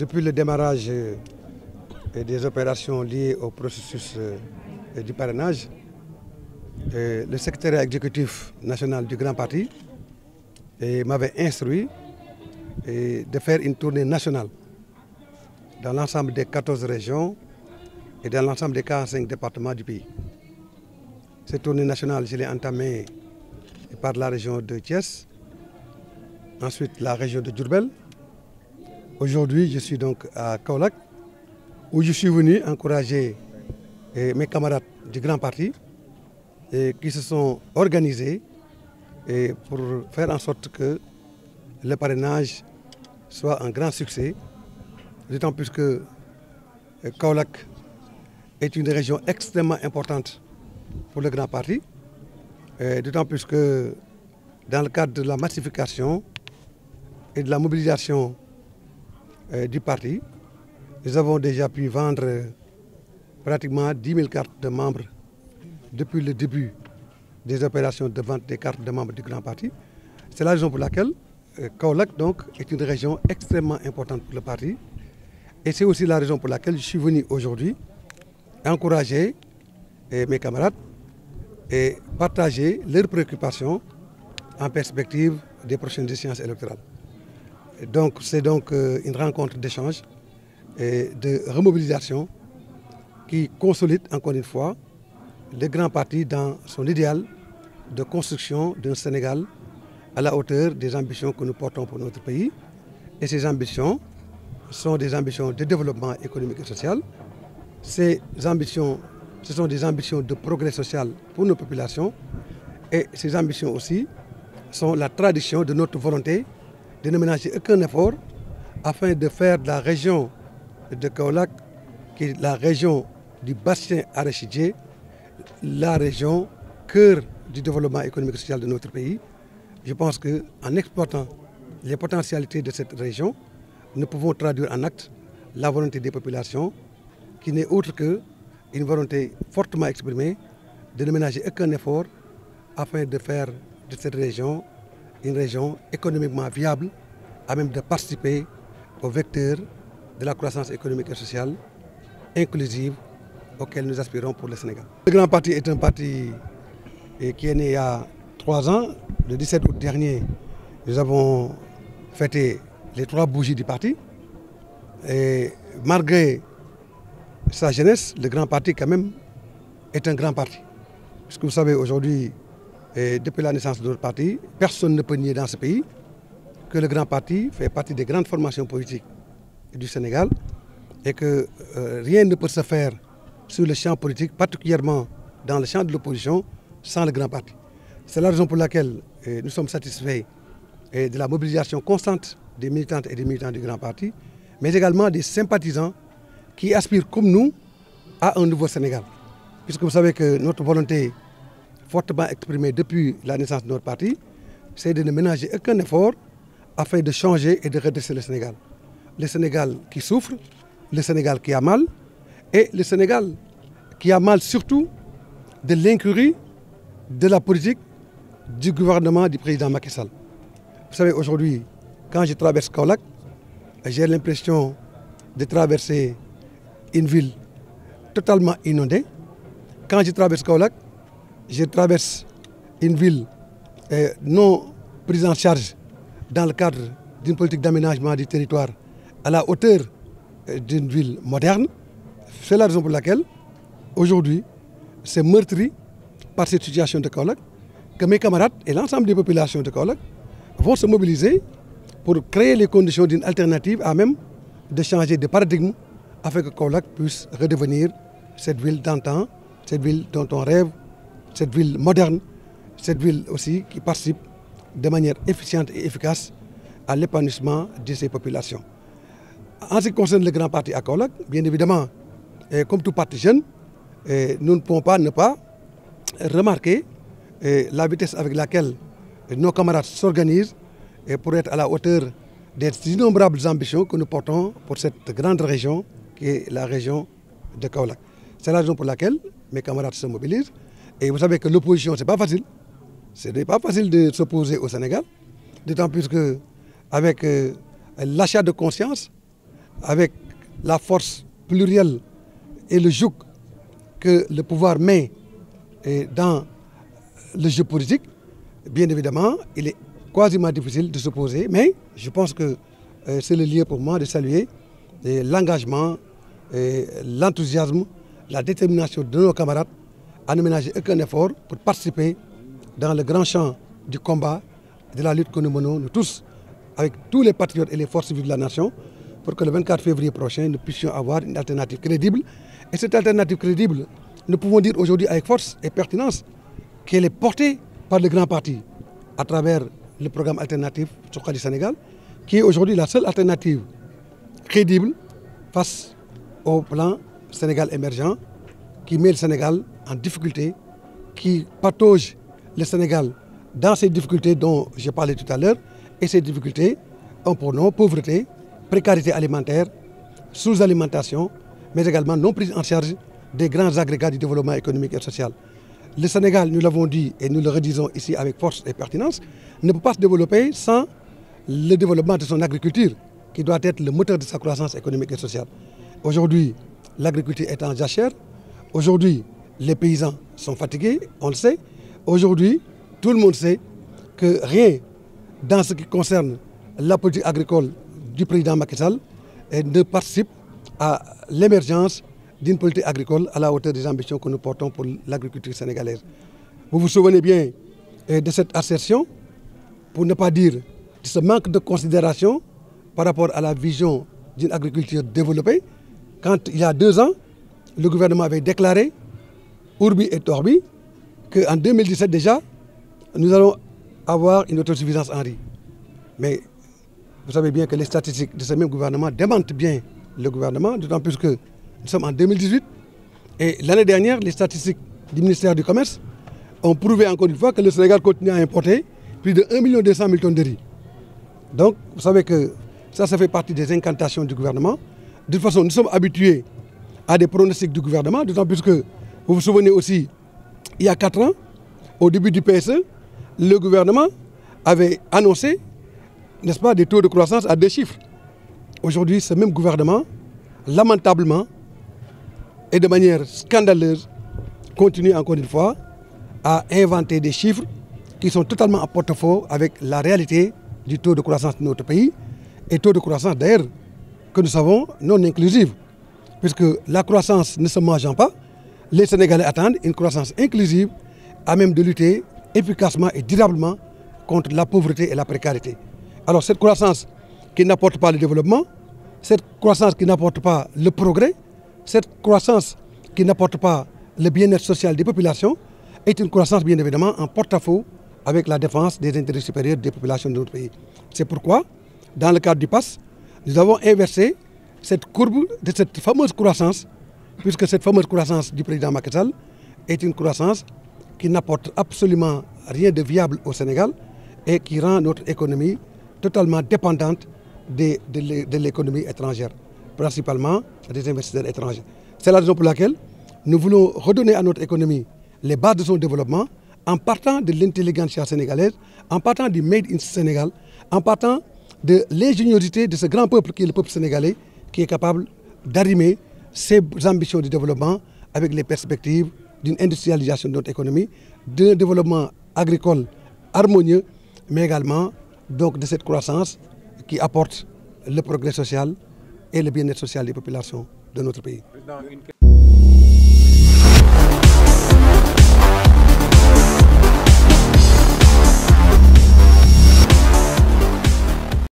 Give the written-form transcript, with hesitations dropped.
Depuis le démarrage des opérations liées au processus du parrainage, le secrétaire exécutif national du Grand Parti m'avait instruit de faire une tournée nationale dans l'ensemble des 14 régions et dans l'ensemble des 45 départements du pays. Cette tournée nationale, je l'ai entamée par la région de Thiès, ensuite la région de Diourbel. Aujourd'hui, je suis donc à Kaolack, où je suis venu encourager mes camarades du Grand Parti qui se sont organisés pour faire en sorte que le parrainage soit un grand succès, d'autant plus que Kaolack est une région extrêmement importante pour le Grand Parti, d'autant plus que dans le cadre de la massification et de la mobilisation du parti, nous avons déjà pu vendre pratiquement 10 000 cartes de membres depuis le début des opérations de vente des cartes de membres du Grand Parti. C'est la raison pour laquelle Kaolack donc, est une région extrêmement importante pour le parti. Et c'est aussi la raison pour laquelle je suis venu aujourd'hui encourager mes camarades et partager leurs préoccupations en perspective des prochaines échéances électorales. Donc c'est donc une rencontre d'échange et de remobilisation qui consolide encore une fois le Grand Parti dans son idéal de construction d'un Sénégal à la hauteur des ambitions que nous portons pour notre pays. Et ces ambitions sont des ambitions de développement économique et social. Ces ambitions, ce sont des ambitions de progrès social pour nos populations. Et ces ambitions aussi sont la tradition de notre volonté de ne ménager aucun effort afin de faire de la région de Kaolack, qui est la région du bassin arachidier, la région cœur du développement économique et social de notre pays. Je pense qu'en exploitant les potentialités de cette région, nous pouvons traduire en acte la volonté des populations, qui n'est autre qu'une volonté fortement exprimée de ne ménager aucun effort afin de faire de cette région une région économiquement viable, à même de participer au vecteur de la croissance économique et sociale inclusive auquel nous aspirons pour le Sénégal. Le Grand Parti est un parti qui est né il y a 3 ans. Le 17 août dernier, nous avons fêté les 3 bougies du parti. Et malgré sa jeunesse, le Grand Parti quand même est un grand parti. Puisque vous savez aujourd'hui, depuis la naissance de notre parti, personne ne peut nier dans ce pays que le Grand Parti fait partie des grandes formations politiques du Sénégal et que rien ne peut se faire sur le champ politique, particulièrement dans le champ de l'opposition, sans le Grand Parti. C'est la raison pour laquelle nous sommes satisfaits de la mobilisation constante des militantes et des militants du Grand Parti, mais également des sympathisants qui aspirent comme nous à un nouveau Sénégal. Puisque vous savez que notre volonté fortement exprimée depuis la naissance de notre parti, c'est de ne ménager aucun effort afin de changer et de redresser le Sénégal. Le Sénégal qui souffre, le Sénégal qui a mal, et le Sénégal qui a mal surtout de l'incurie de la politique du gouvernement du président Macky Sall. Vous savez, aujourd'hui, quand je traverse Kaolack, j'ai l'impression de traverser une ville totalement inondée. Quand je traverse Kaolack, je traverse une ville non prise en charge dans le cadre d'une politique d'aménagement du territoire à la hauteur d'une ville moderne. C'est la raison pour laquelle, aujourd'hui, c'est meurtri par cette situation de Kaolack que mes camarades et l'ensemble des populations de Kaolack vont se mobiliser pour créer les conditions d'une alternative à même de changer de paradigme afin que Kaolack puisse redevenir cette ville d'antan, cette ville dont on rêve, cette ville moderne, cette ville aussi qui participe de manière efficiente et efficace à l'épanouissement de ces populations. En ce qui concerne le Grand Parti à Kaolack, bien évidemment, comme tout parti jeune, nous ne pouvons pas ne pas remarquer la vitesse avec laquelle nos camarades s'organisent pour être à la hauteur des innombrables ambitions que nous portons pour cette grande région qui est la région de Kaolack. C'est la raison pour laquelle mes camarades se mobilisent. Et vous savez que l'opposition, ce n'est pas facile. Ce n'est pas facile de s'opposer au Sénégal, d'autant plus qu'avec l'achat de conscience avec la force plurielle et le joug que le pouvoir met dans le jeu politique, bien évidemment, il est quasiment difficile de s'opposer, mais je pense que c'est le lieu pour moi de saluer l'engagement, l'enthousiasme, la détermination de nos camarades à ne ménager aucun effort pour participer dans le grand champ du combat, de la lutte que nous menons, nous tous, avec tous les patriotes et les forces vives de la nation, pour que le 24 février prochain, nous puissions avoir une alternative crédible. Et cette alternative crédible, nous pouvons dire aujourd'hui avec force et pertinence qu'elle est portée par le grand parti à travers le programme alternatif Suxali Sénégal, qui est aujourd'hui la seule alternative crédible face au plan Sénégal émergent, qui met le Sénégal en difficulté, qui patauge le Sénégal dans ces difficultés dont j'ai parlé tout à l'heure. Et ces difficultés ont pour nom pauvreté, précarité alimentaire, sous-alimentation, mais également non prise en charge des grands agrégats du développement économique et social. Le Sénégal, nous l'avons dit et nous le redisons ici avec force et pertinence, ne peut pas se développer sans le développement de son agriculture, qui doit être le moteur de sa croissance économique et sociale. Aujourd'hui, l'agriculture est en jachère. Aujourd'hui, les paysans sont fatigués, on le sait. Aujourd'hui, tout le monde sait que rien dans ce qui concerne la politique agricole du président Macky Sall ne participe à l'émergence d'une politique agricole à la hauteur des ambitions que nous portons pour l'agriculture sénégalaise. Vous vous souvenez bien de cette assertion, pour ne pas dire de ce manque de considération par rapport à la vision d'une agriculture développée, quand il y a 2 ans, le gouvernement avait déclaré, Urbi et Orbi, qu'en 2017 déjà, nous allons avoir une autosuffisance en riz. Mais vous savez bien que les statistiques de ce même gouvernement démentent bien le gouvernement, d'autant plus que nous sommes en 2018. Et l'année dernière, les statistiques du ministère du Commerce ont prouvé encore une fois que le Sénégal continue à importer plus de 1 200 000 tonnes de riz. Donc, vous savez que ça fait partie des incantations du gouvernement. De toute façon, nous sommes habitués à des pronostics du gouvernement, d'autant plus que, vous vous souvenez aussi, il y a 4 ans, au début du PSE, le gouvernement avait annoncé, n'est-ce pas, des taux de croissance à 2 chiffres. Aujourd'hui, ce même gouvernement, lamentablement et de manière scandaleuse, continue encore une fois à inventer des chiffres qui sont totalement en porte-à-faux avec la réalité du taux de croissance de notre pays, et taux de croissance d'ailleurs que nous savons non inclusive, puisque la croissance ne se mangeant pas, les Sénégalais attendent une croissance inclusive à même de lutter efficacement et durablement contre la pauvreté et la précarité. Alors cette croissance qui n'apporte pas le développement, cette croissance qui n'apporte pas le progrès, cette croissance qui n'apporte pas le bien-être social des populations est une croissance bien évidemment en porte-à-faux avec la défense des intérêts supérieurs des populations de notre pays. C'est pourquoi, dans le cadre du PAS, nous avons inversé cette courbe de cette fameuse croissance, puisque cette fameuse croissance du président Macky Sall est une croissance qui n'apporte absolument rien de viable au Sénégal et qui rend notre économie totalement dépendante de l'économie étrangère, principalement des investisseurs étrangers. C'est la raison pour laquelle nous voulons redonner à notre économie les bases de son développement en partant de l'intelligentsia sénégalaise, en partant du Made in Sénégal, en partant de l'ingéniosité de ce grand peuple qui est le peuple sénégalais, qui est capable d'arrimer ses ambitions de développement avec les perspectives d'une industrialisation de notre économie, d'un développement agricole harmonieux, mais également donc de cette croissance qui apporte le progrès social et le bien-être social des populations de notre pays.